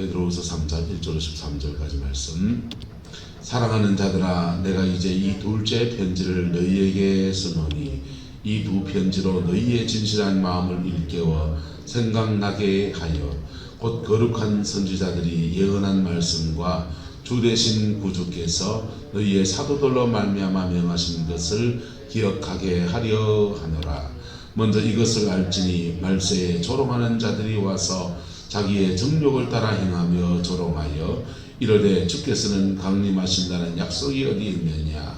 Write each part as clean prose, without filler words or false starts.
베드로후서 3장 1절로 13절까지 말씀. 사랑하는 자들아, 내가 이제 이 둘째 편지를 너희에게 쓰노니 이 두 편지로 너희의 진실한 마음을 일깨워 생각나게 하여 곧 거룩한 선지자들이 예언한 말씀과 주 되신 구주께서 너희의 사도들로 말미암아 명하신 것을 기억하게 하려 하노라. 먼저 이것을 알지니 말세에 조롱하는 자들이 와서 자기의 정욕을 따라 행하며 조롱하여 이르되 주께서는 강림하신다는 약속이 어디 있느냐.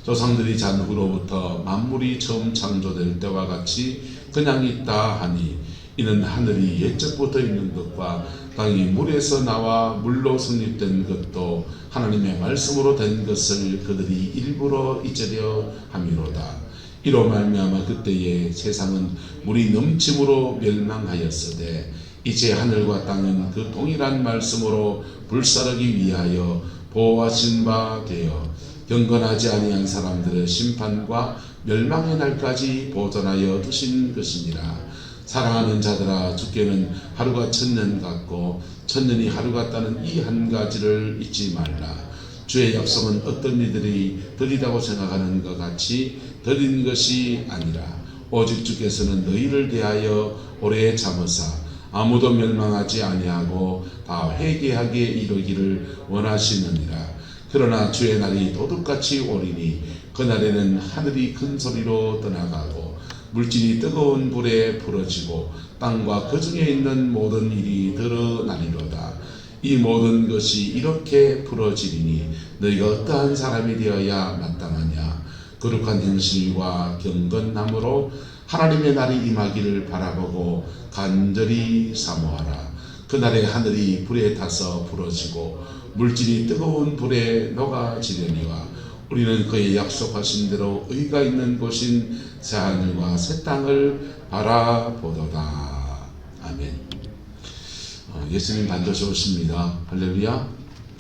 조상들이 잔 후로부터 만물이 처음 창조될 때와 같이 그냥 있다 하니 이는 하늘이 옛적부터 있는 것과 땅이 물에서 나와 물로 성립된 것도 하나님의 말씀으로 된 것을 그들이 일부러 잊으려 함이로다. 이로 말미암아 그때에 세상은 물이 넘침으로 멸망하였으되 이제 하늘과 땅은 그 동일한 말씀으로 불사르기 위하여 보호하신 바 되어 경건하지 아니한 사람들의 심판과 멸망의 날까지 보존하여 두신 것이니라. 사랑하는 자들아, 주께는 하루가 천년 같고 천년이 하루 같다는 이 한 가지를 잊지 말라. 주의 약속은 어떤 이들이 더디다고 생각하는 것 같이 더딘 것이 아니라 오직 주께서는 너희를 대하여 오래 참으사 아무도 멸망하지 아니하고 다 회개하게 이르기를 원하시느니라. 그러나 주의 날이 도둑같이 오리니 그날에는 하늘이 큰 소리로 떠나가고 물질이 뜨거운 불에 부러지고 땅과 그 중에 있는 모든 일이 드러나리로다. 이 모든 것이 이렇게 부러지리니 너희가 어떠한 사람이 되어야 마땅하냐. 거룩한 행실과 경건함으로 하나님의 날이 임하기를 바라보고 간절히 사모하라. 그날에 하늘이 불에 타서 부러지고 물질이 뜨거운 불에 녹아지려니와 우리는 그의 약속하신 대로 의가 있는 곳인 새 하늘과 새 땅을 바라보도다. 아멘. 예수님 반드시 오십니다. 할렐루야.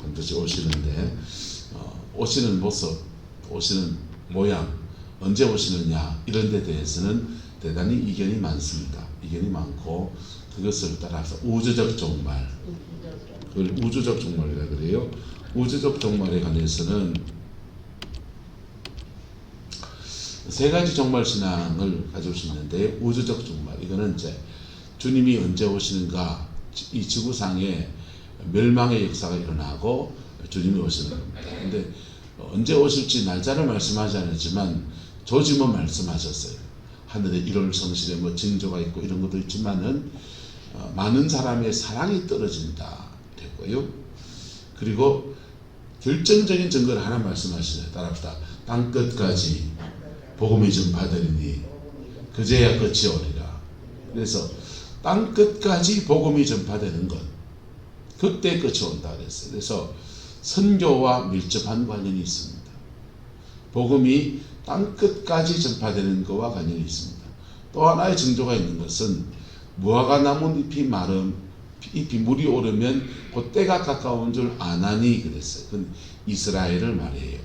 반드시 오시는데 오시는 모습, 오시는 모양, 언제 오시느냐 이런 데 대해서는 대단히 이견이 많습니다. 이견이 많고 그것을 따라서 우주적 종말, 그걸 우주적 종말이라 그래요. 우주적 종말에 관해서는 세 가지 종말 신앙을 가지고 있는데, 우주적 종말, 이거는 이제 주님이 언제 오시는가, 이 지구상에 멸망의 역사가 일어나고 주님이 오시는 겁니다. 근데 언제 오실지 날짜를 말씀하지 않았지만 조짐은 말씀하셨어요. 하늘에 1월 성실에 뭐 징조가 있고 이런 것도 있지만은 많은 사람의 사랑이 떨어진다 됐고요. 그리고 결정적인 증거를 하나 말씀하시죠. 따라합시다. 땅 끝까지 복음이 전파되리니 그제야 끝이 오리라. 그래서 땅 끝까지 복음이 전파되는 것, 그때 끝이 온다 그랬어요. 그래서 선교와 밀접한 관련이 있습니다. 복음이 땅 끝까지 전파되는 것과 관련이 있습니다. 또 하나의 징조가 있는 것은 무화과 나무 잎이 물이 오르면 그 때가 가까운 줄 아나니 그랬어요. 그건 이스라엘을 말해요.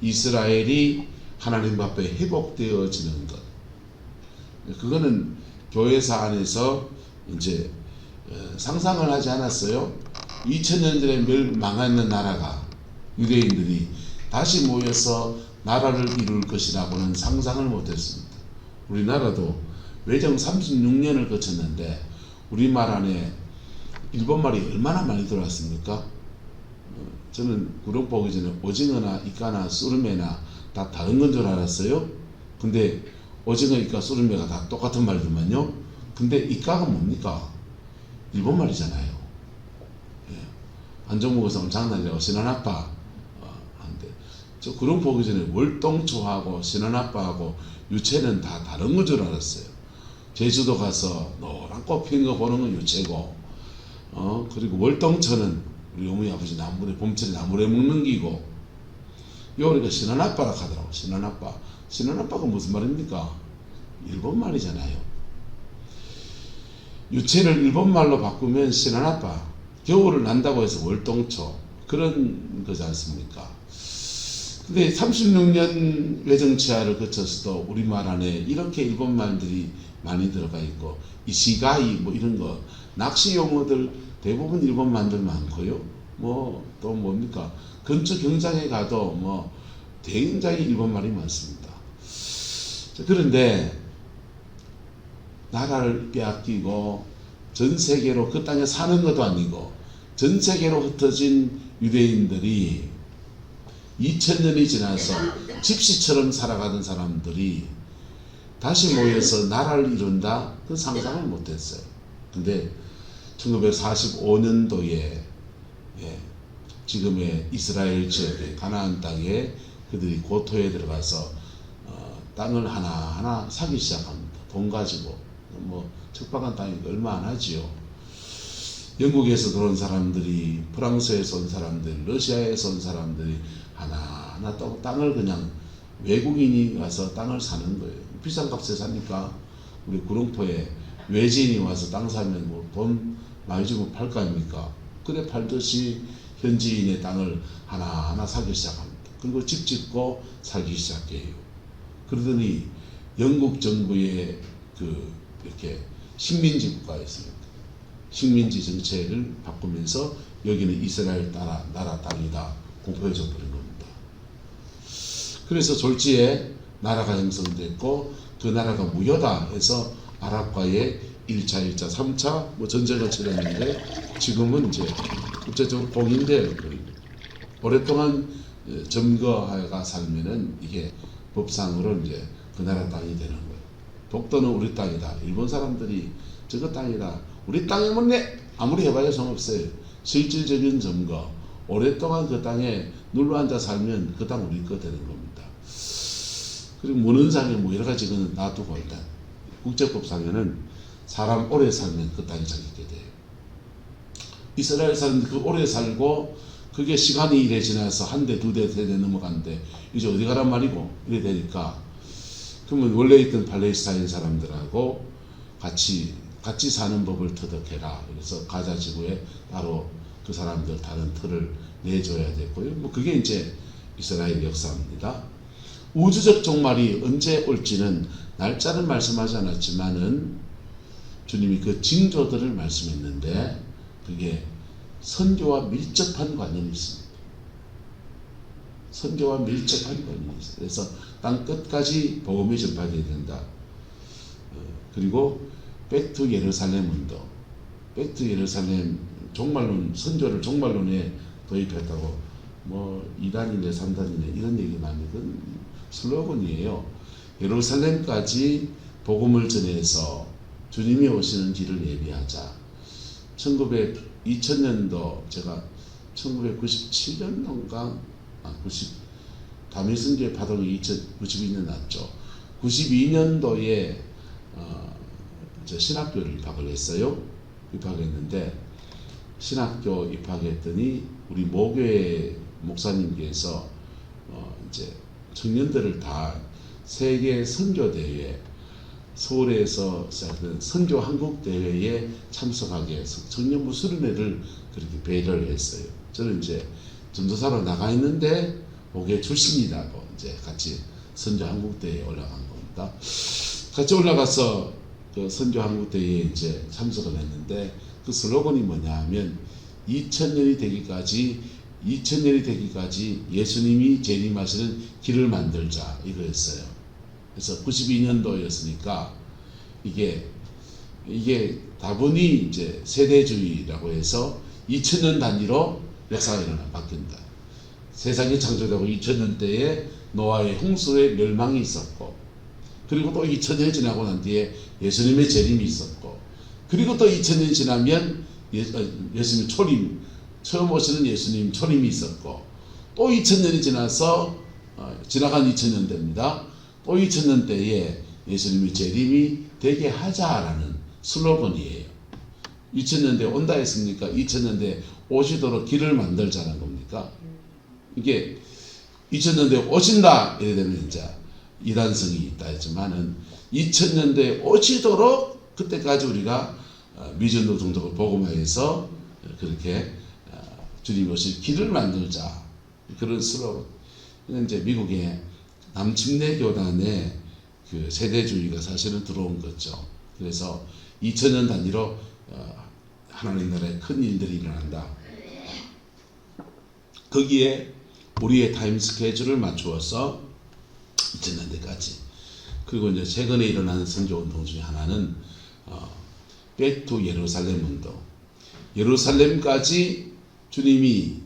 이스라엘이 하나님 앞에 회복되어지는 것. 그거는 교회사 안에서 이제 상상을 하지 않았어요. 2000년 전에 멸망하는 나라가 유대인들이 다시 모여서 나라를 이룰 것이라고는 상상을 못했습니다. 우리나라도 외정 36년을 거쳤는데 우리말 안에 일본말이 얼마나 많이 들어왔습니까? 저는 구름 보기 전에 오징어나 이까나 수르메나 다 다른 건 줄 알았어요. 근데 오징어, 이까, 수르메가 다 똑같은 말이더만요. 근데 이까가 뭡니까? 일본말이잖아요. 예. 안정무가 오면 장난이라고 신한아빠 한데, 저 구름 보기 전에 월동초하고 신한아빠하고 유채는 다 다른 건 줄 알았어요. 제주도 가서 노란 꽃 피는 거 보는 건 유채고, 그리고 월동초는 우리 어머니 아버지 나물에, 봄철에 나물에 먹는 기고, 요리가 신한아빠라 하더라고. 신한아빠. 신한아빠가 무슨 말입니까? 일본말이잖아요. 유채를 일본말로 바꾸면 신한아빠. 겨울을 난다고 해서 월동초. 그런 거지 않습니까? 근데 36년 외정치하를 거쳐서도 우리말 안에 이렇게 일본말들이 많이 들어가 있고, 이시가이 뭐 이런 거, 낚시 용어들 대부분 일본 만들 많고요. 뭐 또 뭡니까? 근처 경장에 가도 뭐 굉장히 일본 말이 많습니다. 그런데 나라를 빼앗기고 전 세계로 그 땅에 사는 것도 아니고 전 세계로 흩어진 유대인들이 2000년이 지나서 집시처럼 살아가던 사람들이 다시 모여서 나라를 이룬다? 그 상상을 못했어요. 근데 1945년도에 지금의 이스라엘 지역의 가나안 땅에 그들이 고토에 들어가서 땅을 하나하나 사기 시작합니다. 돈 가지고. 뭐 척박한 땅이 얼마 안 하지요. 영국에서 들어온 사람들이, 프랑스에서 온 사람들, 러시아에서 온 사람들이 하나하나 또 땅을 그냥 외국인이 와서 땅을 사는 거예요. 비싼 값에 사니까 우리 구룡포에 외지인이 와서 땅 사면 뭐 돈 많이 주고 팔 거 아닙니까? 그래 팔듯이 현지인의 땅을 하나하나 사기 시작합니다. 그리고 집 짓고 살기 시작해요. 그러더니 영국 정부의 이렇게 식민지 국가였습니다. 식민지 정책을 바꾸면서 여기는 이스라엘 나라 땅이다 공포해져 버린 겁니다. 그래서 졸지에 나라가 형성됐고 그 나라가 무효다 해서 아랍과의 1차, 2차, 3차 뭐 전쟁을 치렀는데 지금은 이제 국제적으로 공인되어 버립니다. 오랫동안 점거하가 살면은 이게 법상으로 이제 그 나라 땅이 되는 거예요. 독도는 우리 땅이다. 일본 사람들이 저거 땅이다. 우리 땅에 뭐네 아무리 해봐야 소용없어요. 실질적인 점거. 오랫동안 그 땅에 눌러앉아 살면 그 땅 우리 거 되는 겁니다. 그리고 문헌상에 뭐 여러 가지 건 놔두고 일단 국제법상에는 사람 오래 살면 그 땅이 자기게 돼요. 이스라엘 사람들 그 오래 살고 그게 시간이 이래 지나서 한 대, 두 대, 세 대 넘어간데 이제 어디 가란 말이고 이래 되니까 그러면 원래 있던 팔레스타인 사람들하고 같이 사는 법을 터득해라. 그래서 가자 지구에 따로 그 사람들 다른 틀을 내줘야 되고요. 뭐 그게 이제 이스라엘 역사입니다. 우주적 종말이 언제 올지는 날짜를 말씀하지 않았지만은 주님이 그 징조들을 말씀했는데 그게 선교와 밀접한 관련이 있습니다. 선교와 밀접한 관련이 있어요. 그래서 땅 끝까지 복음이 전파되어야 된다. 그리고 백투 예루살렘 운동, 백투 예루살렘 종말론, 선교를 종말론에 도입했다고 뭐 2단이네 3단이네 이런 얘기만 하면 그건 슬로건이에요. 예루살렘까지 복음을 전해서 주님이 오시는 길을 예비하자. 2000년도 제가 1997년도인가 다미선교의 파동이 92년 났죠. 92년도에 신학교를 입학을 했어요. 입학했는데 신학교 입학했더니 우리 모교회 목사님께서 이제 청년들을 다 세계 선교 대회 서울에서 시작된 선교 한국 대회에 참석하게 해서 청년부 수련회를 그렇게 배려를 했어요. 저는 이제 전도사로 나가 있는데 모교회 출신이라고 이제 같이 선교 한국 대회에 올라간 겁니다. 같이 올라가서 그 선교 한국 대회에 이제 참석을 했는데 그 슬로건이 뭐냐면 2000년이 되기까지 예수님이 재림하시는 길을 만들자 이거였어요. 그래서 92년도였으니까 이게 다분히 이제 세대주의라고 해서 2000년 단위로 역사가 바뀐다. 세상이 창조되고 2000년대에 노아의 홍수의 멸망이 있었고 그리고 또 2000년이 지나고 난 뒤에 예수님의 재림이 있었고 그리고 또 2000년이 지나면 예수님 초림 처음 오시는 예수님 초림이 있었고 또 2000년이 지나서 지나간 2000년대입니다. 또 2000년대에 예수님의 재림이 되게 하자라는 슬로건이에요. 2000년대 온다 했습니까? 2000년대 오시도록 길을 만들자는 겁니까? 이게 2000년대 오신다 이래 되면 이제 이단성이 있다 했지만은 2000년대 오시도록 그때까지 우리가 미전도 종족을 복음화해서 그렇게 주님 오실 길을 만들자 그런 슬로건. 이건 이제 미국의 남침내 교단의 그 세대주의가 사실은 들어온 거죠. 그래서 2000년 단위로 하나님 나라에 큰 일들이 일어난다. 거기에 우리의 타임 스케줄을 맞추어서 2000년대까지, 그리고 이제 최근에 일어나는 선교 운동 중에 하나는 Back to 예루살렘 운동. 예루살렘까지 주님이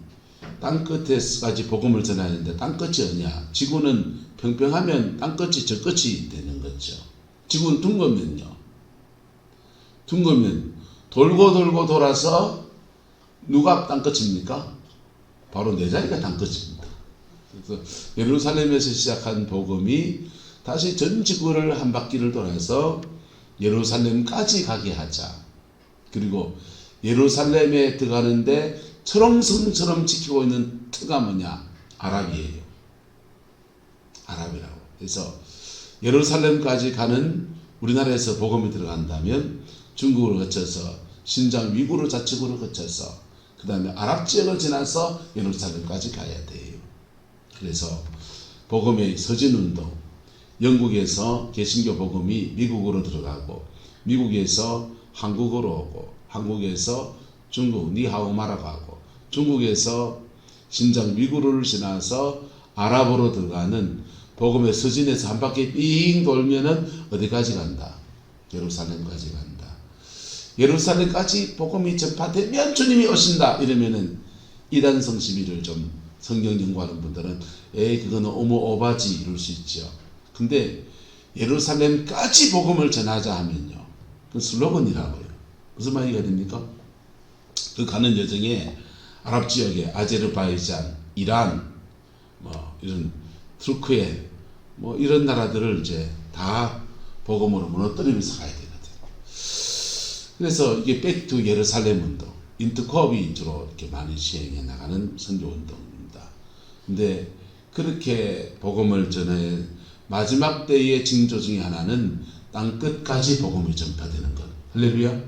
땅끝에까지 복음을 전하는데 땅끝이 어디냐? 지구는 평평하면 땅끝이 저 끝이 되는 거죠. 지구는 둥거면요. 둥거면 돌고 돌고 돌아서 누가 땅끝입니까? 바로 내 자리가 땅끝입니다. 그래서 예루살렘에서 시작한 복음이 다시 전 지구를 한 바퀴를 돌아서 예루살렘까지 가게 하자. 그리고 예루살렘에 들어가는데 철옹성처럼 지키고 있는 터가 뭐냐? 아랍이에요. 아랍이라고. 그래서 예루살렘까지 가는, 우리나라에서 복음이 들어간다면 중국을 거쳐서 신장 위구르 자치구를 거쳐서 그 다음에 아랍 지역을 지나서 예루살렘까지 가야 돼요. 그래서 복음의 서진운동, 영국에서 개신교 복음이 미국으로 들어가고, 미국에서 한국으로 오고, 한국에서 중국 니하오마라 가고, 중국에서 신장 위구르를 지나서 아랍으로 들어가는 복음의 서진에서 한 바퀴 삥 돌면은 어디까지 간다? 예루살렘까지 간다. 예루살렘까지 복음이 전파되면 주님이 오신다. 이러면은 이단성 시비를 좀 성경 연구하는 분들은 그거는 오바지 이럴 수 있죠. 근데 예루살렘까지 복음을 전하자 하면요, 그 슬로건이라고요. 무슨 말이가 됩니까? 그 가는 여정에 아랍 지역에 아제르바이잔, 이란, 이런 투르크에 이런 나라들을 이제 다 복음으로 무너뜨리면서 가야 되거든. 그래서 이게 백투 예루살렘 운동, 인터컵이 주로 이렇게 많이 시행해 나가는 선교 운동입니다. 근데 그렇게 복음을 전해 마지막 때의 징조 중에 하나는 땅끝까지 복음이 전파되는 것. 할렐루야.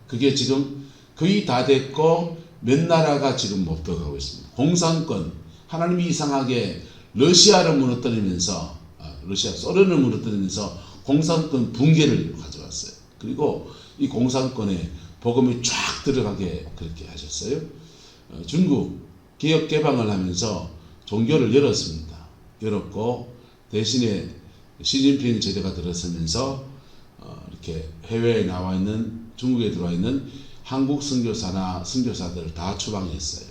그게 지금 거의 다 됐고 몇 나라가 지금 못 들어가고 있습니다. 공산권, 하나님이 이상하게 러시아를 무너뜨리면서, 소련을 무너뜨리면서 공산권 붕괴를 가져왔어요. 그리고 이 공산권에 복음이 쫙 들어가게 그렇게 하셨어요. 중국 개혁 개방을 하면서 종교를 열었습니다. 열었고 대신에 시진핑 제도가 들어서면서 이렇게 해외에 나와 있는, 중국에 들어와 있는 한국 선교사나 선교사들을 다 추방했어요.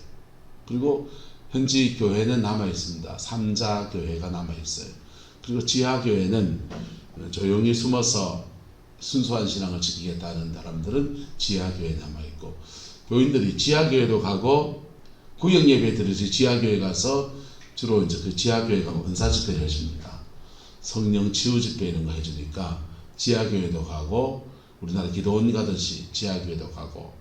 그리고 현지 교회는 남아 있습니다. 삼자 교회가 남아 있어요. 그리고 지하 교회는 조용히 숨어서 순수한 신앙을 지키겠다는 사람들은 지하 교회에 남아 있고, 교인들이 지하 교회도 가고 구역 예배 드리지 지하 교회 가서 주로 이제 그 지하 교회 가고 은사 집회를 해줍니다. 성령 치유 집회 이런 거 해주니까 지하 교회도 가고, 우리나라 기도원 가듯이 지하 교회도 가고,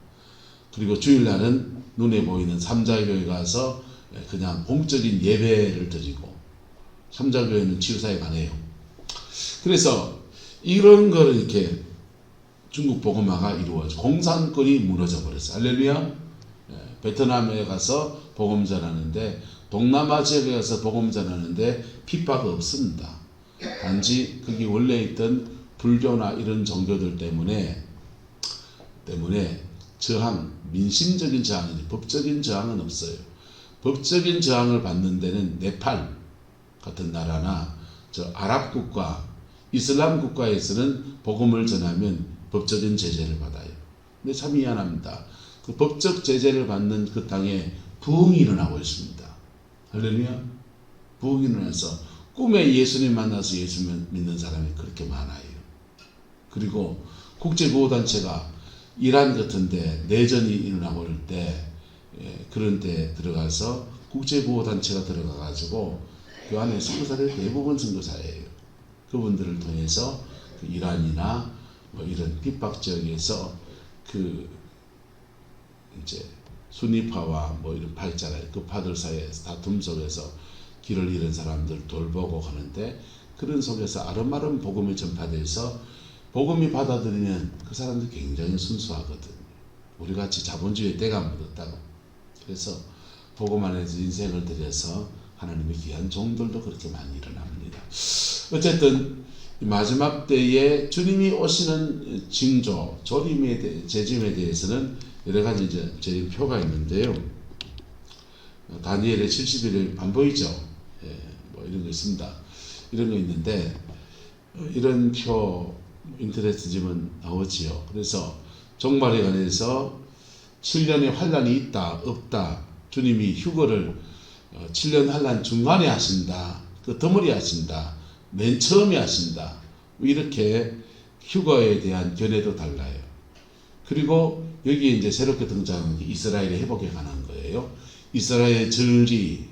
그리고 주일날은 눈에 보이는 삼자교회 가서 그냥 공적인 예배를 드리고, 삼자교회는 치유사에 관해요. 그래서 이런 거를 이렇게 중국 복음화가 이루어져 공산권이 무너져 버렸어요. 할렐루야. 베트남에 가서 복음 전하는데, 동남아 지역에 가서 복음 전하는데 핍박 없습니다. 단지 거기 원래 있던 불교나 이런 종교들 때문에 저항, 민심적인 저항이지 법적인 저항은 없어요. 법적인 저항을 받는 데는 네팔 같은 나라나 저 아랍 국가, 이슬람 국가에서는 복음을 전하면 법적인 제재를 받아요. 근데 참 미안합니다. 그 법적 제재를 받는 그 땅에 부흥이 일어나고 있습니다. 할렐루야. 부흥이 일어나서 꿈에 예수님 만나서 예수 믿는 사람이 그렇게 많아요. 그리고 국제구호단체가 이란 같은데 내전이 일어나고 있을 때, 그런 때 들어가서 국제구호단체가 들어가가지고 그 안에 선교사들 대부분 선교사예요. 그분들을 통해서 그 이란이나 이런 핍박 지역에서 그 이제 순위파와 이런 파 있잖아요. 그 파들 사이에서 다툼 속에서 길을 잃은 사람들 돌보고 하는데, 그런 속에서 아름아름 복음이 전파돼서 복음이 받아들이면 그 사람들 굉장히 순수하거든. 우리같이 자본주의에 때가 묻었다고. 그래서 복음 안에서 인생을 들여서 하나님의 귀한 종들도 그렇게 많이 일어납니다. 어쨌든 마지막 때에 주님이 오시는 징조, 재림에 대해서는 여러 가지 이제 재림표가 있는데요. 다니엘의 70일을 안 보이죠? 예, 뭐 이런 거 있습니다. 이런 거 있는데 이런 표 인터넷 뒤지면 나오지요. 그래서 종말에 관해서 7년의 환란이 있다 없다, 주님이 휴거를 7년 환란 중간에 하신다, 그 덩어리 하신다, 맨 처음에 하신다, 이렇게 휴거에 대한 견해도 달라요. 그리고 여기에 이제 새롭게 등장하는 게 이스라엘의 회복에 관한 거예요. 이스라엘의 절기,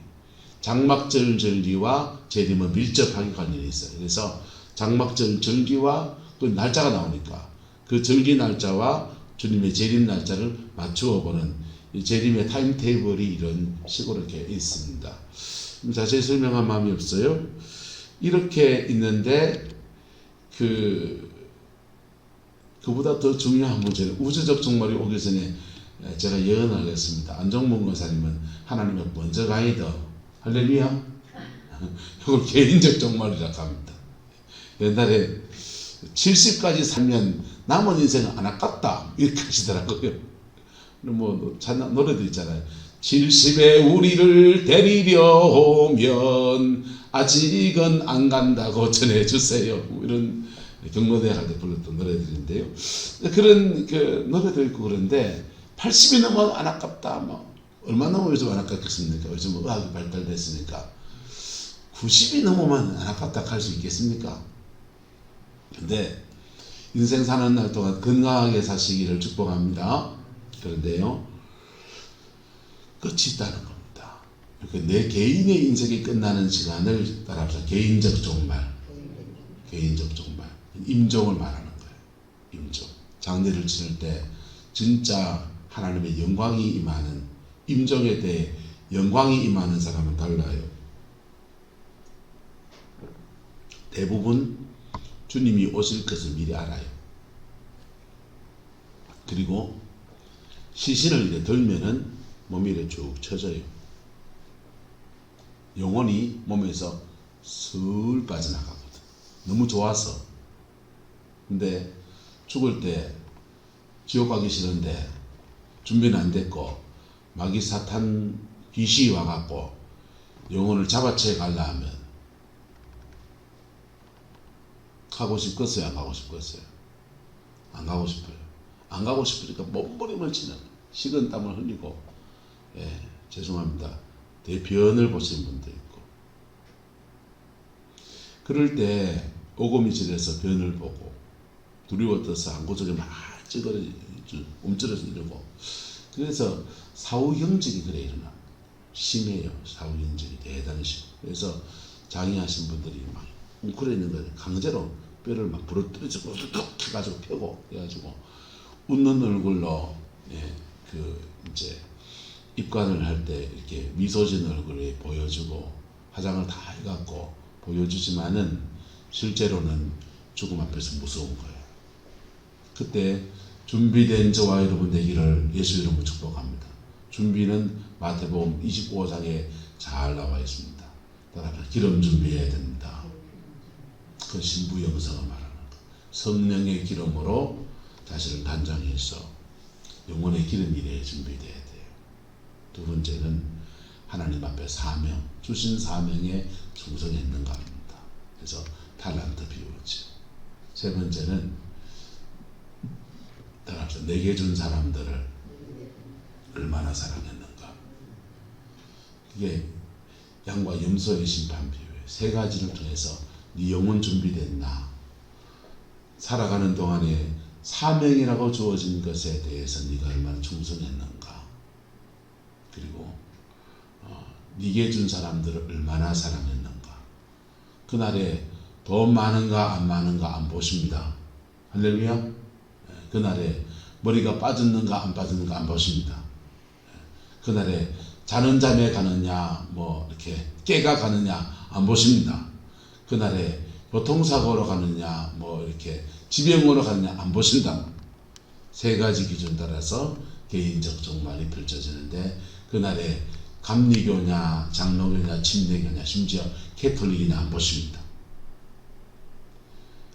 장막절 절기와 재림은 밀접하게 관련이 있어요. 그래서 장막절 절기와 그 날짜가 나오니까 그 절기 날짜와 주님의 재림 날짜를 맞추어 보는 이 재림의 타임테이블이 이런 식으로 이렇게 있습니다. 자세히 설명한 마음이 없어요. 이렇게 있는데 그보다 더 중요한 문제는 우주적 종말이 오기 전에 제가 예언하겠습니다. 안정문 권사님은 하나님의 먼저 가이드, 할렐루야. 이걸 개인적 종말이라고 합니다. 옛날에 70까지 살면 남은 인생은 안 아깝다 이렇게 하시더라고요. 뭐 노래도 있잖아요. 70에 우리를 데리려 오면 아직은 안 간다고 전해주세요. 뭐 이런 경로대회 할 때 불렀던 노래들인데요. 그런 그 노래도 있고 그런데 80이 넘어도 안 아깝다. 뭐 얼마 넘으면 요즘 안 아깝겠습니까? 요즘 의학이 발달됐으니까 90이 넘으면 안 아깝다 할 수 있겠습니까? 근데 인생 사는 날 동안 건강하게 사시기를 축복합니다. 그런데요, 끝이 있다는 겁니다. 내 개인의 인생이 끝나는 시간을 따라서 개인적 종말, 개인적 종말, 임종을 말하는 거예요. 임종. 장례를 치를 때 진짜 하나님의 영광이 임하는, 임종에 대해 영광이 임하는 사람은 달라요. 대부분 주님이 오실 것을 미리 알아요. 그리고 시신을 이렇게 들면은 몸이 이렇게 쭉 쳐져요. 영혼이 몸에서 슬 빠져나가거든. 너무 좋아서. 근데 죽을 때 지옥 가기 싫은데 준비는 안 됐고 마귀 사탄 귀신이 와갖고 영혼을 잡아채 가려 하면 가고 싶겠어요? 안 가고 싶겠어요? 안 가고 싶어요. 안 가고 싶으니까 몸부림을 치는, 식은 땀을 흘리고, 죄송합니다. 대변을 보시는 분도 있고. 그럴 때 오금이 질에서 변을 보고 두려워 떠서 안구석에 막 움츠러져 이러고, 그래서 사후경직이 그래 일어나. 심해요. 사후경직이 대단히 심. 그래서 장애하신 분들이 막 웅크려 있는 거예요. 강제로 뼈를 막 부러뜨리고 툭 해가지고 펴고 해가지고 웃는 얼굴로 이제 입관을 할 때 이렇게 미소 지은 얼굴을 보여주고 화장을 다 해갖고 보여주지만은 실제로는 죽음 앞에서 무서운 거예요. 그때 준비된 저와 여러분 되기를 예수 이름으로 축복합니다. 준비는 마태복음 25장에 잘 나와 있습니다. 따라서 기름 준비해야 됩니다. 그 신부 영성을 말하는 것. 성령의 기름으로 자신을 단장해서 영혼의 기름이 되어 준비돼야 돼요. 두 번째는 하나님 앞에 사명, 주신 사명에 충성했는가 합니다. 그래서 탈란트 비우지. 세 번째는 따라서 내게 준 사람들을 얼마나 사랑했는가. 그게 양과 염소의 심판 비유예요. 세 가지를 통해서 네 영혼 준비됐나? 살아가는 동안에 사명이라고 주어진 것에 대해서 네가 얼마나 충성했는가? 그리고 네게 준 사람들을 얼마나 사랑했는가? 그날에 돈 많은가 안 많은가 안 보십니다. 할렐루야. 그날에 머리가 빠졌는가 안 빠졌는가 안 보십니다. 그날에 자는 잠에 가느냐 뭐 이렇게 깨가 가느냐 안 보십니다. 그날에 교통사고로 가느냐 뭐 이렇게 지병으로 가느냐 안 보신다. 세 가지 기준 따라서 개인적 종말이 펼쳐지는데 그날에 감리교냐 장로교냐 침례교냐 심지어 캐톨릭이냐 안 보십니다.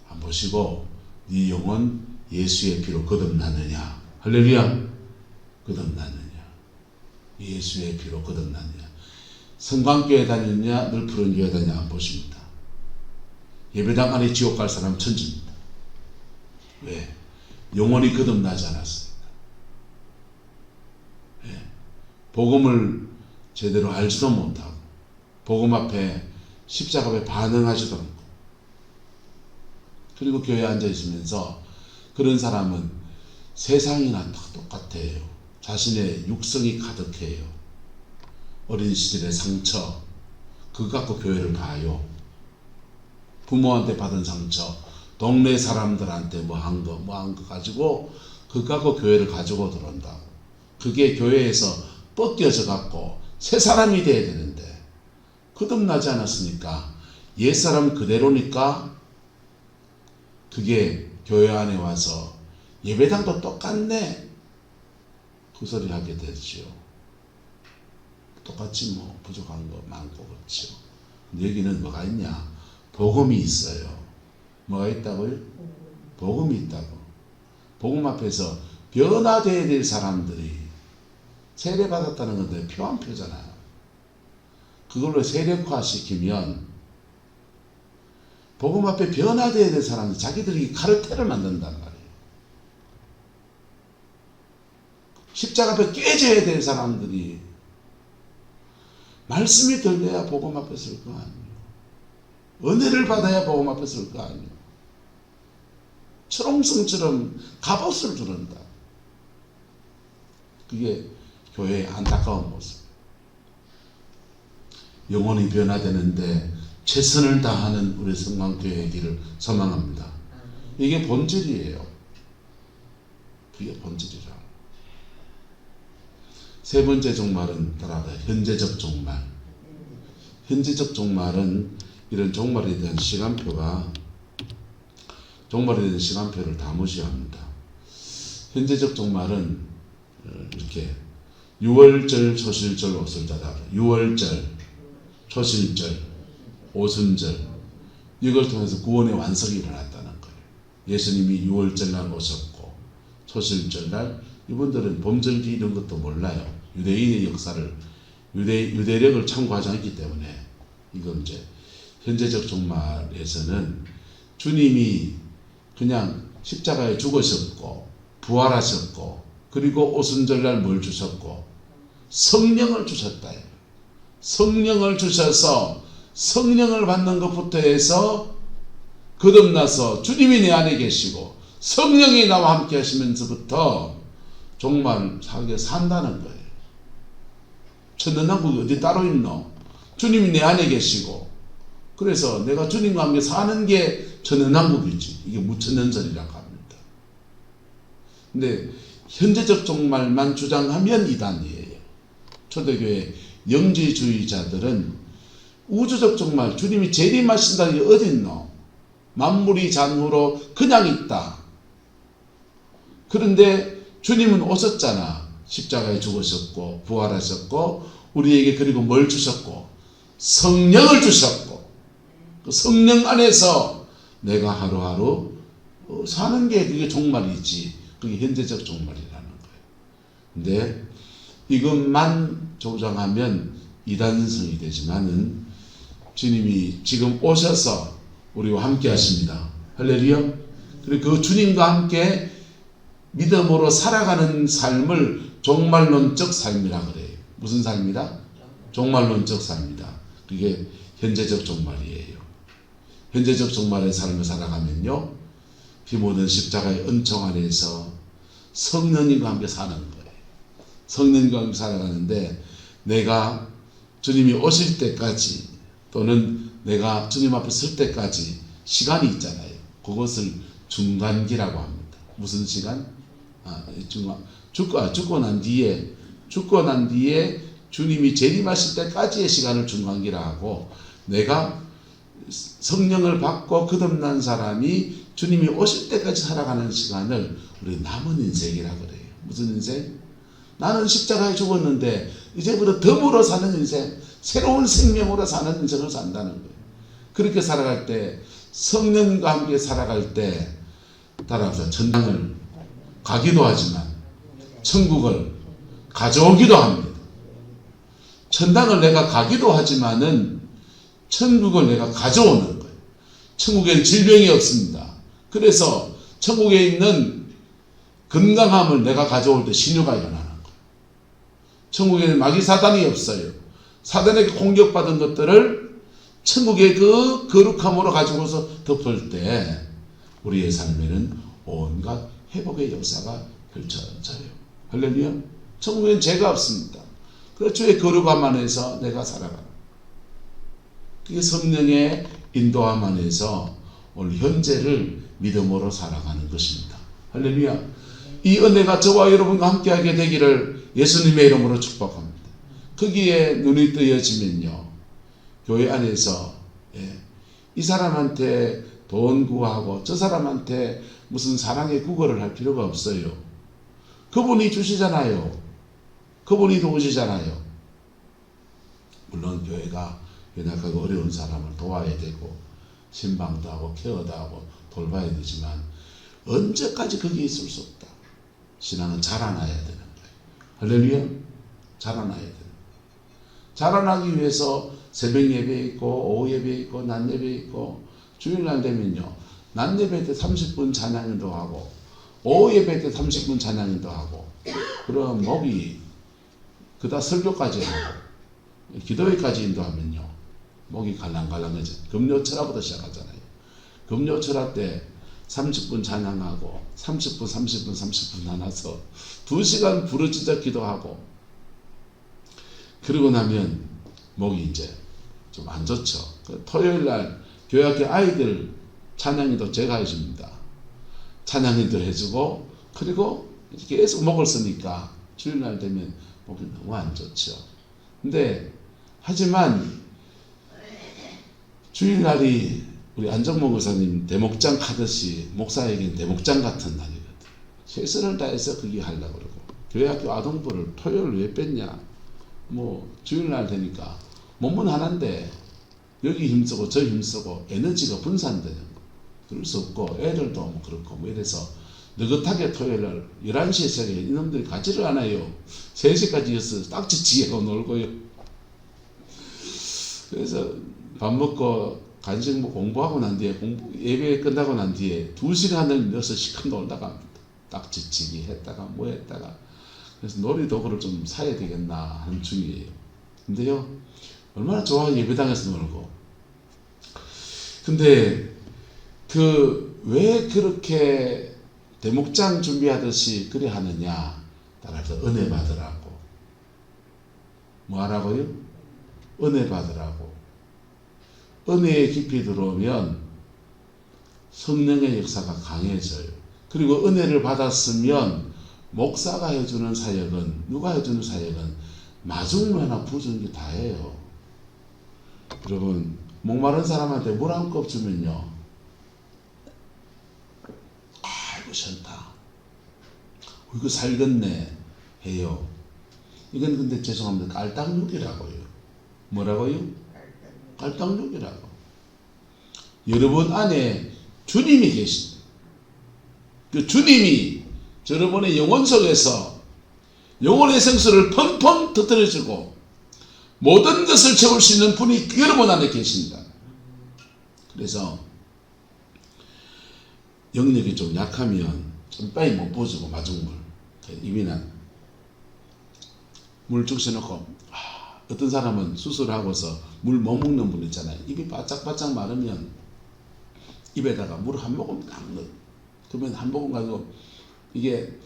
안 보시고 네 영혼 예수의 피로 거듭나느냐. 할렐루야. 거듭났느냐? 예수의 피로 거듭났느냐? 성광교회 다녔냐? 늘 푸른 교회 다녔냐? 안 보십니다. 예배당 안에 지옥 갈 사람 천지입니다. 왜? 영혼이 거듭나지 않았습니다. 왜? 복음을 제대로 알지도 못하고 복음 앞에 십자가 앞에 반응하지도 않고 그리고 교회에 앉아 있으면서 그런 사람은 세상이나 다 똑같아요. 자신의 육성이 가득해요. 어린 시절의 상처 그거 갖고 교회를 가요. 부모한테 받은 상처 동네 사람들한테 뭐 한 거 가지고 그거 갖고 교회를 가지고 들어온다고. 그게 교회에서 벗겨져 갖고 새 사람이 돼야 되는데 거듭나지 않았으니까 옛사람 그대로니까 그게 교회 안에 와서 예배당도 똑같네 그 소리 하게 되죠. 똑같지 뭐 부족한 거 많고 그렇죠. 여기는 뭐가 있냐? 복음이 있어요. 뭐가 있다고요? 복음이 있다고. 복음 앞에서 변화되어야 될 사람들이 세례받았다는 건데 표한표잖아요. 그걸로 세력화시키면 복음 앞에 변화되어야 될 사람들 자기들이 카르텔을 만든단 말이에요. 십자가 앞에 깨져야 될 사람들이 말씀이 들려야 복음 앞에 설 거 아니에요. 은혜를 받아야 복음 앞에 설 거 아니에요. 철옹성처럼 갑옷을 두른다. 그게 교회의 안타까운 모습. 영혼이 변화되는데 최선을 다하는 우리 성광교회의 길을 소망합니다. 이게 본질이에요. 그게 본질이라. 세 번째 종말은 따라가 현재적 종말. 현재적 종말은 이런 종말에 대한 시간표가 종말에 대한 시간표를 다 무시합니다. 현재적 종말은 이렇게 유월절, 초실절, 오순절다. 유월절, 초실절, 오순절 이걸 통해서 구원의 완성이 일어났다는 거예요. 예수님이 유월절날 오셨고 초실절날 이분들은 범절기 이런 것도 몰라요. 유대인의 역사를 유대력을 참고하지 않기 때문에 이건 이제 현재적 종말에서는 주님이 그냥 십자가에 죽으셨고 부활하셨고 그리고 오순절날 뭘 주셨고 성령을 주셨다. 성령을 주셔서 성령을 받는 것부터 해서 거듭나서 주님이 내 안에 계시고 성령이 나와 함께 하시면서부터 종말 사게 산다는 거예요. 천년왕국이 어디 따로 있노? 주님이 내 안에 계시고 그래서 내가 주님과 함께 사는 게 천년왕국이지. 이게 무천년설이라고 합니다. 근데 현재적 종말만 주장하면 이단이에요. 초대교회 영지주의자들은 우주적 종말 주님이 재림하신다는 게 어디 있노? 만물이 잔후로 그냥 있다. 그런데 주님은 오셨잖아. 십자가에 죽으셨고 부활하셨고 우리에게 그리고 뭘 주셨고 성령을 주셨고 그 성령 안에서 내가 하루하루 사는 게 그게 종말이지. 그게 현재적 종말이라는 거예요. 근데 이것만 조장하면 이단성이 되지만은 주님이 지금 오셔서 우리와 함께 하십니다. 할렐루야. 그리고 그 주님과 함께 믿음으로 살아가는 삶을 종말론적 삶이라 그래요. 무슨 삶이다? 종말론적 삶이다. 그게 현재적 종말이에요. 현재적 종말의 삶을 살아가면요, 피 묻은 십자가의 은총 안에서 성령님과 함께 사는 거예요. 성령님과 함께 살아가는데 내가 주님이 오실 때까지 또는 내가 주님 앞에 설 때까지 시간이 있잖아요. 그것을 중간기라고 합니다. 무슨 시간? 죽고 난 뒤에 주님이 재림하실 때까지의 시간을 중간기라 하고 내가 성령을 받고 거듭난 사람이 주님이 오실 때까지 살아가는 시간을 우리 남은 인생이라 그래요. 무슨 인생? 나는 십자가에 죽었는데 이제부터 덤으로 사는 인생, 새로운 생명으로 사는 인생을 산다는 거예요. 그렇게 살아갈 때 성령과 함께 살아갈 때 따라서 천당을 가기도 하지만 천국을 가져오기도 합니다. 천당을 내가 가기도 하지만은 천국을 내가 가져오는 거예요. 천국에는 질병이 없습니다. 그래서 천국에 있는 건강함을 내가 가져올 때 신유가 일어나는 거예요. 천국에는 마귀 사단이 없어요. 사단에게 공격받은 것들을 천국의 그 거룩함으로 가지고서 덮을 때 우리의 삶에는 온갖 회복의 역사가 펼쳐져요. 할렐루야. 천국에는 죄가 없습니다. 그래서 주의 거룩함 안에서 내가 살아가는, 그게 성령의 인도함 안에서 오늘 현재를 믿음으로 살아가는 것입니다. 할렐루야. 이 은혜가 저와 여러분과 함께하게 되기를 예수님의 이름으로 축복합니다. 거기에 눈이 뜨여지면요, 교회 안에서 이 사람한테 돈 구하고 저 사람한테 무슨 사랑의 구걸을 할 필요가 없어요. 그분이 주시잖아요. 그분이 도우시잖아요. 물론 교회가 연약하고 어려운 사람을 도와야 되고 신방도 하고 케어도 하고 돌봐야 되지만 언제까지 거기 있을 수 없다. 신앙은 자라나야 되는 거예요. 할렐루야. 자라나야 돼요. 자라나기 위해서 새벽 예배 있고 오후 예배 있고 낮 예배 있고, 주일날 되면요, 낮 예배 때 30분 찬양인도 하고 오후 예배 때 30분 찬양인도 하고, 그럼 목이 그다 설교까지 하고 기도회까지 인도하면요, 목이 갈랑갈랑해져. 금요철화부터 시작하잖아요. 금요철화 때 30분 찬양하고 30분 나눠서 2시간 부르짖어 기도하고, 그러고 나면 목이 이제 좀 안 좋죠. 토요일날 교회학교 아이들 찬양인도 제가 해줍니다. 찬양인도 해주고, 그리고 계속 목을 쓰니까 주일날 되면 목이 너무 안 좋죠. 근데 하지만 주일날이 우리 안정모 목사님 대목장 하듯이 목사에게는 대목장 같은 날이거든. 최선을 다해서 그게 하려고 그러고, 교회학교 아동부를 토요일 왜 뺐냐, 뭐 주일날 되니까 몸은 하나인데 여기 힘쓰고 저 힘쓰고 에너지가 분산되는 거, 그럴 수 없고, 애들도 뭐 그렇고 뭐 이래서 느긋하게 토요일날 11시에 시작해. 이놈들이 가지를 않아요. 3시까지 딱지치고 놀고요. 그래서 밥 먹고 간식 먹고 공부하고 난 뒤에, 예배 끝나고 난 뒤에 2시간을 넣어서 시컷 놀다가 딱지치기 했다가 뭐 했다가, 그래서 놀이도구를 좀 사야 되겠나 하는 중이에요. 근데요, 얼마나 좋아, 예배당에서 놀고. 근데 왜 그렇게 대목장 준비하듯이 그래 하느냐, 따라서 은혜 받으라고. 뭐 하라고요? 은혜 받으라고. 은혜에 깊이 들어오면 성령의 역사가 강해져요. 그리고 은혜를 받았으면 목사가 해주는 사역은, 누가 해주는 사역은 마중무나 부정기 다 해요. 여러분, 목마른 사람한테 물 한 컵 주면요, 아이고 싫다, 이거 살겠네 해요. 이건 근데 죄송합니다, 깔딱육이라고요. 뭐라고요? 깔딱육이라고. 여러분 안에 주님이 계십니다. 그 주님이 여러분의 영혼 속에서 영혼의 생수를 펑펑 터뜨려주고 모든 것을 채울 수 있는 분이 여러분 안에 계십니다. 그래서 영역이 좀 약하면 좀 빨리 못 부어주고, 마중물 입이나 물 죽여놓고, 어떤 사람은 수술하고서 물 못 먹는 분 있잖아요. 입이 바짝바짝 마르면 입에다가 물 한 모금 딱 넣어. 그러면 한 모금 가지고 이게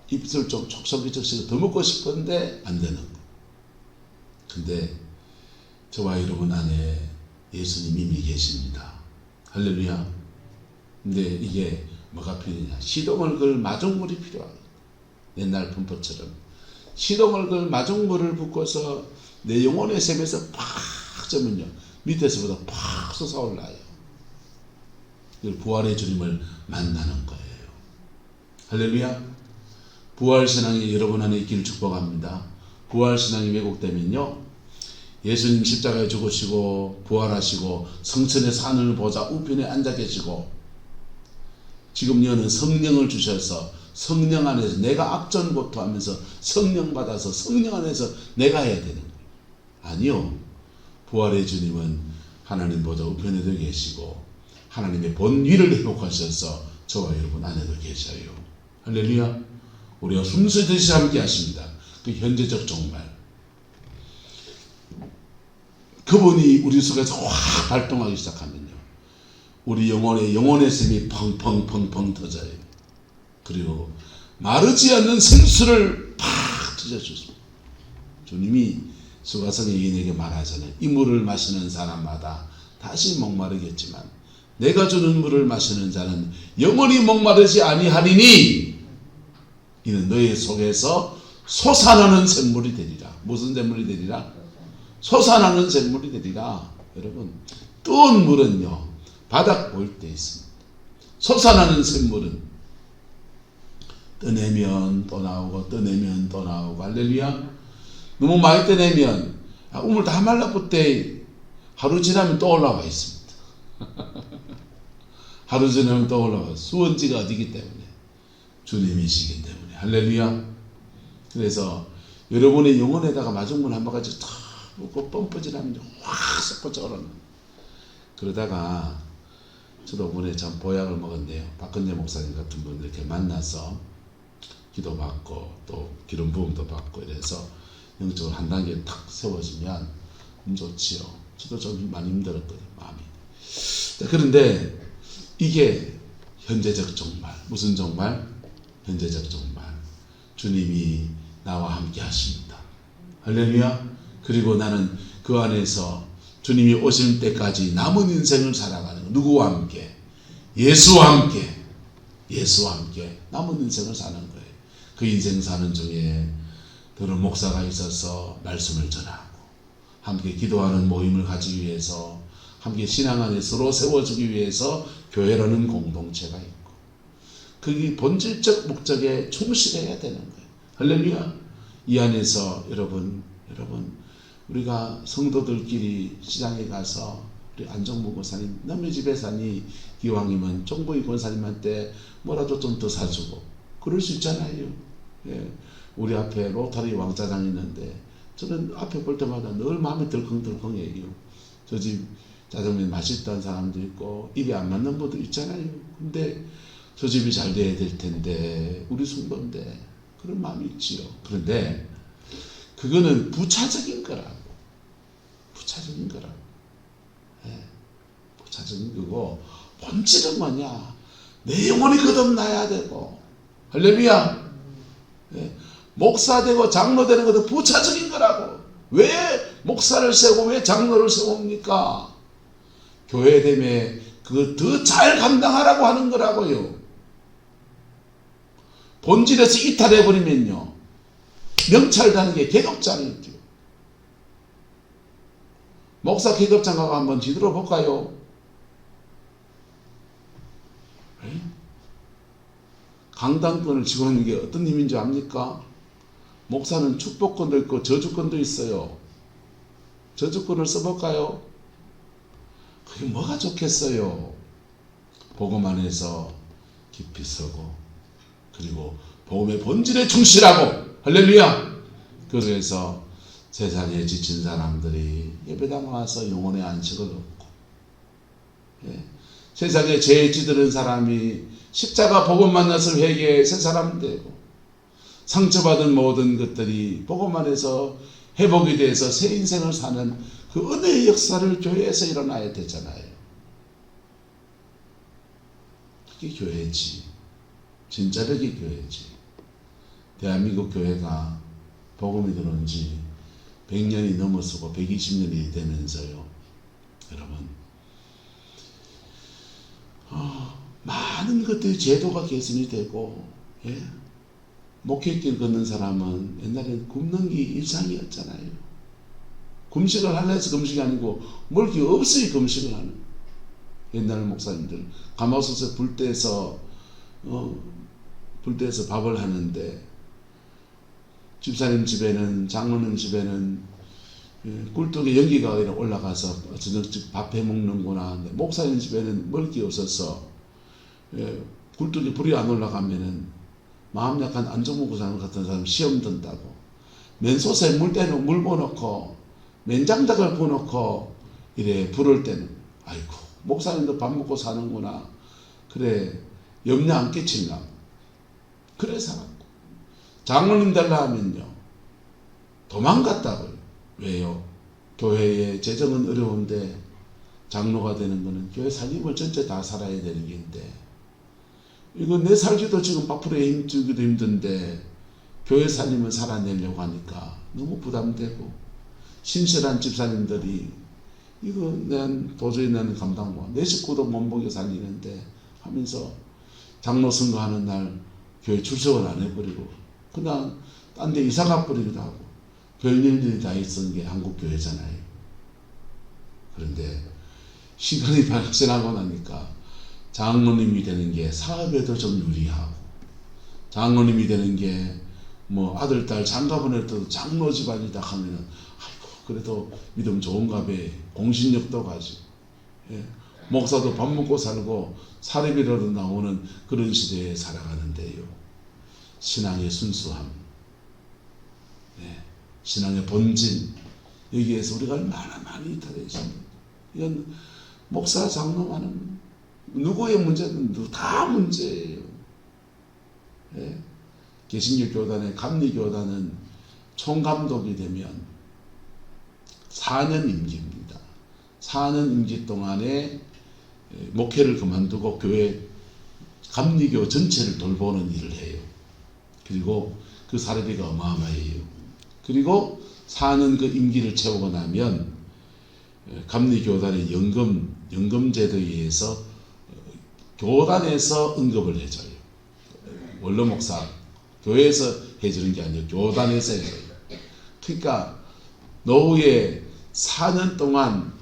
입술 좀 촉촉이촉촉 더 먹고 싶은데 안 되는 거. 근데 저와 여러분 안에 예수님이 이미 계십니다. 할렐루야. 근데 이게 뭐가 필요하냐? 시동을 걸 마중물이 필요하다. 옛날 분포처럼 시동을 걸 마중물을 붓고서 내 영혼의 샘에서 팍 쩌면요, 밑에서보다 팍 솟아올라요. 이걸 부활의 주님을 만나는 거예요. 할렐루야. 부활신앙이 여러분 안에 있기를 축복합니다. 부활신앙이 왜곡되면요, 예수님 십자가에 죽으시고 부활하시고 성천에서 하늘 보좌 우편에 앉아 계시고 지금 여는 성령을 주셔서 성령 안에서 내가 악전고투하면서 성령 받아서 성령 안에서 내가 해야 되는 거예요. 아니요. 부활의 주님은 하나님 보좌 우편에도 계시고 하나님의 본위를 회복하셔서 저와 여러분 안에도 계셔요. 할렐루야. 우리가 숨쉬듯이 함께 하십니다. 그 현재적 종말. 그분이 우리 속에서 확 발동하기 시작하면요, 우리 영혼의 샘이 펑펑펑펑 터져요. 그리고 마르지 않는 생수를 팍 터져주십니다. 주님이 수가성 여인에게 말하잖아요. 이 물을 마시는 사람마다 다시 목마르겠지만 내가 주는 물을 마시는 자는 영원히 목마르지 아니하리니 이는 너희 속에서 솟아나는 샘물이 되리라. 무슨 샘물이 되리라? 솟아나는 샘물이 되리라. 여러분, 뜨거운 물은요 바닥 보일 때 있습니다. 솟아나는 샘물은 떠내면 또 나오고 떠내면 또 나오고. 할렐루야. 너무 많이 떠내면 우물 다 말라붙을 때 하루 지나면 또 올라와 있습니다. 하루 지나면 또 올라와. 수원지가 어디기 때문에? 주님이시기 때문에. 할렐루야. 그래서 여러분의 영혼에다가 마중물 한 바가지 탁 붓고 뻔뻔지나면 확 섞어져 오르는. 그러다가 저도 이번에 참 보약을 먹었는데요. 박근재 목사님 같은 분 이렇게 만나서 기도받고 또 기름 부음도 받고 이래서 영적으로 한 단계 탁 세워지면 좋지요. 저도 좀 많이 힘들었거든요, 마음이. 그런데 이게 현재적 종말. 무슨 종말? 현재적 종말. 주님이 나와 함께 하십니다. 할렐루야. 그리고 나는 그 안에서 주님이 오실 때까지 남은 인생을 살아가는 거. 누구와 함께? 예수와 함께. 예수와 함께 남은 인생을 사는 거예요. 그 인생 사는 중에 더러 목사가 있어서 말씀을 전하고 함께 기도하는 모임을 가지기 위해서 함께 신앙 안에 서로 세워주기 위해서 교회라는 공동체가 있고 그게 본질적 목적에 충실해야 되는 거예요. 할렐루야. 이 안에서 여러분 우리가 성도들끼리 시장에 가서 우리 안정무 권사님 남의 집에 사니 기왕이면 종보이 권사님한테 뭐라도 좀 더 사주고 그럴 수 있잖아요. 예. 우리 앞에 로타리 왕짜장 있는데 저는 앞에 볼 때마다 늘 마음이 덜컹덜컹해요. 저 집 짜장면 맛있다는 사람도 있고 입에 안 맞는 분도 있잖아요. 근데 저 집이 잘 돼야 될 텐데 우리 성도인데 그런 마음이 있지요. 그런데 그거는 부차적인 거라고. 부차적인 거라고. 예. 부차적인 거고 본질은 뭐냐? 내 영혼이 거듭나야 되고. 할렐루야. 예. 목사 되고 장로 되는 것도 부차적인 거라고. 왜 목사를 세우고 왜 장로를 세웁니까? 교회됨에 그거 더 잘 감당하라고 하는 거라고요. 본질에서 이탈해버리면요 명찰다는 게 계급장이죠. 목사 계급장 가고 한번 뒤돌아 볼까요? 네? 강당권을 쥐고 있는 게 어떤 힘인 줄 압니까? 목사는 축복권도 있고 저주권도 있어요. 저주권을 써볼까요? 그게 뭐가 좋겠어요? 복음 안에서 깊이 서고 그리고 복음의 본질에 충실하고. 할렐루야. 그래서 세상에 지친 사람들이 예배당 와서 영혼의 안식을 얻고 예. 세상에 죄 지들은 사람이 십자가 복음 만나서 회개해 새 사람 되고 상처받은 모든 것들이 복음 안에서 회복이 돼서 새 인생을 사는 그 은혜의 역사를 교회에서 일어나야 되잖아요. 그게 교회지. 진짜 그게 교회지. 대한민국 교회가 복음이 들어온 지 100년이 넘어서고 120년이 되면서요. 여러분 많은 것들이 제도가 개선이 되고 예? 목회길 걷는 사람은 옛날에는 굶는 게 일상이었잖아요. 금식을 하려 해서 금식이 아니고 먹을 게 없으니 금식을 하는. 옛날 목사님들 가마솥에 불 떼서 밥을 하는데 집사님 집에는 장로님 집에는 꿀떡에 연기가 올라가서 저녁집 밥 해 먹는구나. 목사님 집에는 먹을 게 없어서 꿀떡에 불이 안 올라가면은 마음 약한 안정무 사람 같은 사람 시험 든다고 맨솥에 물 부어놓고 맨장작을 부어놓고 이래 부를 때는 아이고 목사님도 밥 먹고 사는구나. 그래 염려 안 끼친가. 그래 살았고 장로님 되려 하면요 도망갔다고요. 왜요? 교회의 재정은 어려운데 장로가 되는 거는 교회 살림을 전체 다 살아야 되는 게인데 이거 내 살기도 지금 밥풀에 힘주기도 힘든데 교회 살림을 살아내려고 하니까 너무 부담되고 신실한 집사님들이 이거 난 도저히 나는 감당 못 내 식구도 못 먹여 살리는데 하면서 장로 선거하는 날 교회 출석을 안 해버리고 그냥 딴 데 이사 가버리기도 하고 별일들이 다 있었던 게 한국교회잖아요. 그런데 시간이 지나고 나니까 장로님이 되는 게 사업에도 좀 유리하고 장로님이 되는 게 뭐 아들 딸 장가보낼 장로 집안이다 하면은 아이고 그래도 믿음 좋은가 봐. 공신력도 가지고 예. 목사도 밥 먹고 살고 사례비라도 나오는 그런 시대에 살아가는데요. 신앙의 순수함, 예. 신앙의 본질 여기에서 우리가 얼마나 많이 이탈해있습니다. 이건 목사 장로만은 누구의 문제든 다 문제예요. 예. 개신교 교단의 감리교단은 총감독이 되면 4년 임기입니다. 4년 임기 동안에 목회를 그만두고 교회 감리교 전체를 돌보는 일을 해요. 그리고 그 사례비가 어마어마해요. 그리고 4년 그 임기를 채우고 나면 감리교단의 연금제도에 의해서 교단에서 응급을 해줘요. 원로 목사 교회에서 해주는 게 아니고 교단에서 해줘요. 그러니까 노후에 4년 동안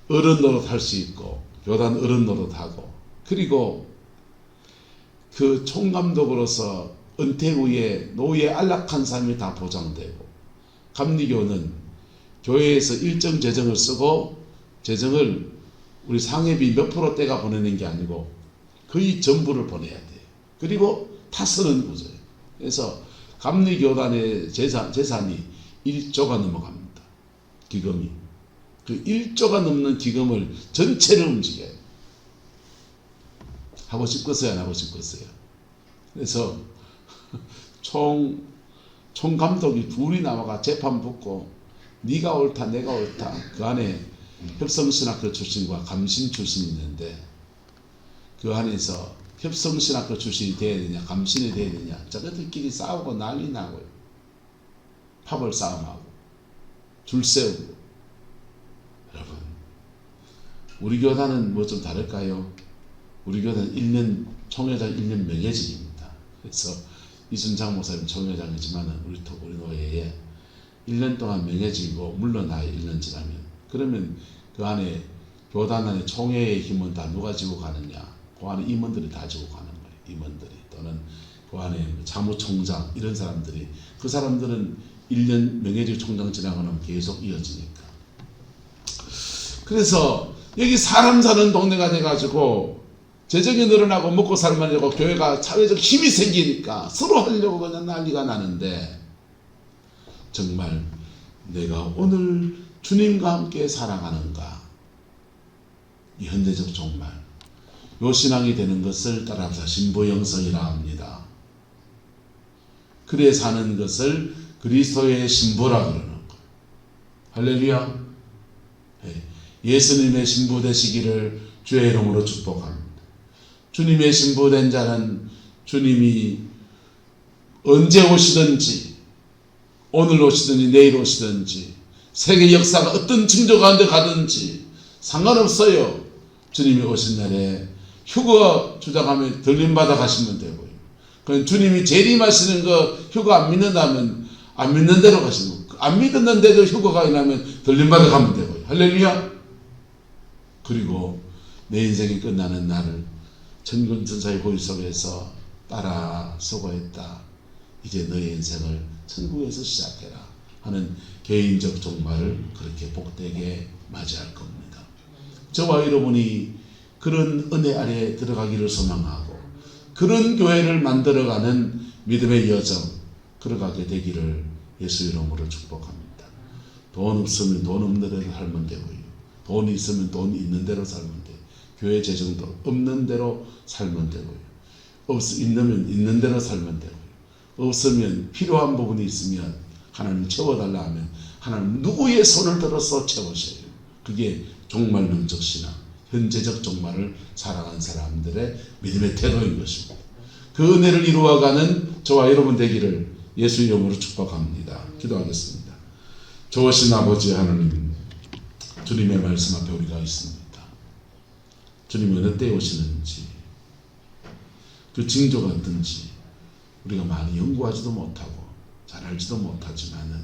어른 노릇 할 수 있고 교단 어른 노릇 하고 그리고 그 총감독으로서 은퇴 후에 노후에 안락한 삶이 다 보장되고 감리교는 교회에서 일정 재정을 쓰고 재정을 우리 상회비 몇 프로대가 보내는 게 아니고 거의 전부를 보내야 돼요. 그리고 다 쓰는 구조예요. 그래서 감리교단의 재산이 1조가 넘어갑니다. 기금이. 그 1조가 넘는 기금을 전체를 움직여요. 하고 싶겠어요? 안 하고 싶겠어요? 그래서 총감독이 둘이 나와가 재판 붙고 네가 옳다 내가 옳다 그 안에 협성신학교 출신과 감신 출신이 있는데 그 안에서 협성신학교 출신이 돼야 되냐 감신이 돼야 되냐 저것들끼리 싸우고 난리 나고요. 파벌 싸움하고 줄 세우고. 여러분 우리 교단은 뭐 좀 다를까요? 우리 교단은 1년 총회장 1년 명예직입니다. 그래서 이순장 목사님 총회장이지만 우리 노예에 1년 동안 명예직이고 물러나요. 1년 지나면. 그러면 그 안에 교단 안에 총회의 힘은 다 누가 지고 가느냐? 그 안에 임원들이 다 지고 가는 거예요. 임원들이 또는 그 안에 사무총장 이런 사람들이 그 사람들은 1년 명예직 총장 지나고 나면 계속 이어지니까. 그래서 여기 사람 사는 동네가 돼가지고 재정이 늘어나고 먹고 살만하고 교회가 사회적 힘이 생기니까 서로 하려고 그냥 난리가 나는데 정말 내가 오늘 주님과 함께 살아가는가 이 현대적 종말 요 신앙이 되는 것을 따라서 신부영성이라 합니다. 그래 사는 것을 그리스도의 신부라 그러는 거예요. 할렐루야. 예수님의 신부 되시기를 주의 이름으로 축복합니다. 주님의 신부 된 자는 주님이 언제 오시든지 오늘 오시든지 내일 오시든지 세계 역사가 어떤 징조 가운데 가든지 상관없어요. 주님이 오신 날에 휴거 주장하면 들림받아 가시면 되고요. 그럼 주님이 재림하시는 거 휴거 안 믿는다면 안 믿는 대로 가시는 거예요. 안 믿었는데도 휴거가 일어나면 들림받아 가면 되고요. 할렐루야. 그리고 내 인생이 끝나는 날을 천군 천사의 호의 속에서 따라 수고했다. 이제 너의 인생을 천국에서 시작해라 하는 개인적 종말을 그렇게 복되게 맞이할 겁니다. 저와 여러분이 그런 은혜 아래에 들어가기를 소망하고 그런 교회를 만들어가는 믿음의 여정 걸어가게 되기를 예수 이름으로 축복합니다. 돈 없으면 돈 없는 대로 살면 되고요. 돈이 있으면 돈 있는 대로 살면 돼요. 교회 재정도 없는 대로 살면 되고요. 있으면 있는 대로 살면 되고요. 없으면 필요한 부분이 있으면 하나님 채워달라 하면 하나님 누구의 손을 들어서 채우셔요. 그게 종말 능적 신앙, 현재적 종말을 살아가는 사람들의 믿음의 태도인 것입니다. 그 은혜를 이루어가는 저와 여러분 되기를 예수 이름으로 축복합니다. 기도하겠습니다. 좋으신 아버지 하나님, 주님의 말씀 앞에 우리가 있습니다. 주님 어느 때 오시는지, 그 징조가 어떤지 우리가 많이 연구하지도 못하고 잘 알지도 못하지만은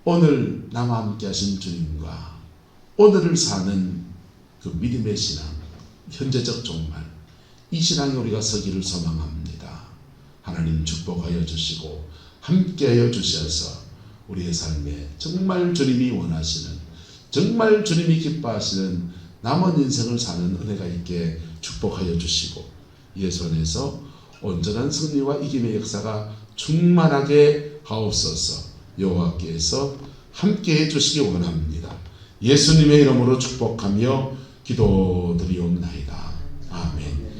오늘 나와 함께 하신 주님과 오늘을 사는 그 믿음의 신앙, 현재적 종말, 이 신앙에 우리가 서기를 소망합니다. 하나님 축복하여 주시고 함께하여 주셔서 우리의 삶에 정말 주님이 원하시는, 정말 주님이 기뻐하시는 남은 인생을 사는 은혜가 있게 축복하여 주시고 예수 안에서 온전한 승리와 이김의 역사가 충만하게 하옵소서. 여호와께서 함께해 주시기 원합니다. 예수님의 이름으로 축복하며 기도드리옵나이다.